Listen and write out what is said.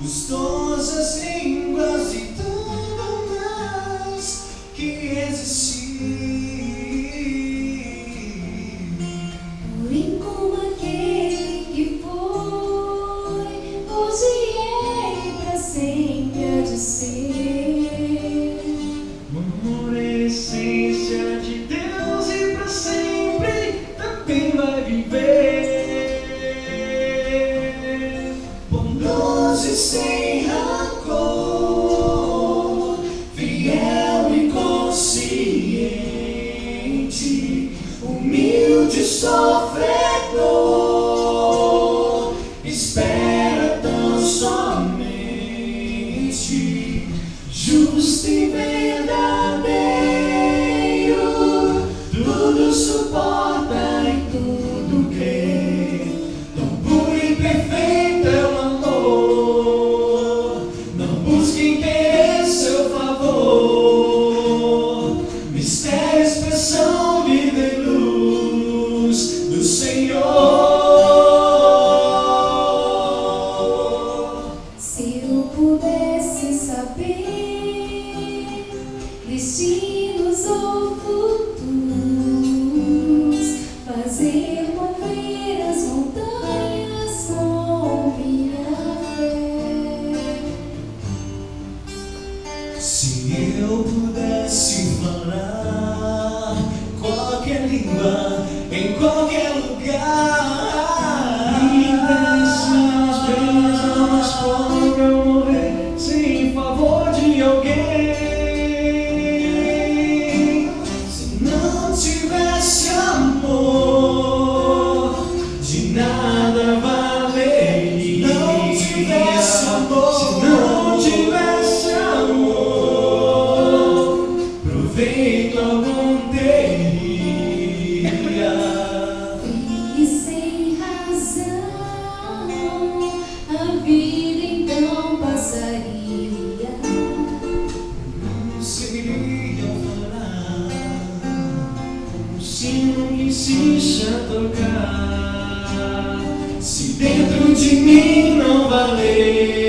os dons, as línguas e tudo mais que existir. Porém, como aquele que foi, hoje é e pra sempre há de ser. Amor é a essência de Deus e pra sempre também vai viver. Bondoso e sem rancor, fiel e consciente, humilde, sofredor, espera tão somente, justo e verdadeiro, tudo suporta e tudo crê. Tão puro e perfeito é o amor, não busque interesse, seu favor. Mistério, expressão, vida e luz do Senhor. Se eu pudesse saber destinos ou futuros, fazer mover as montanhas com minha fé. Se eu pudesse falar qualquer língua, em qualquer lugar, me desse as bens, almas pobre eu morrer sem favor de alguém. Se não tivesse amor, de nada valeria. Não tivesse amor, se não tivesse amor, proveito algum teria. E sem razão a vida então passaria. Não conseguiriam falar um sino que insiste a tocar, se dentro de mim não valer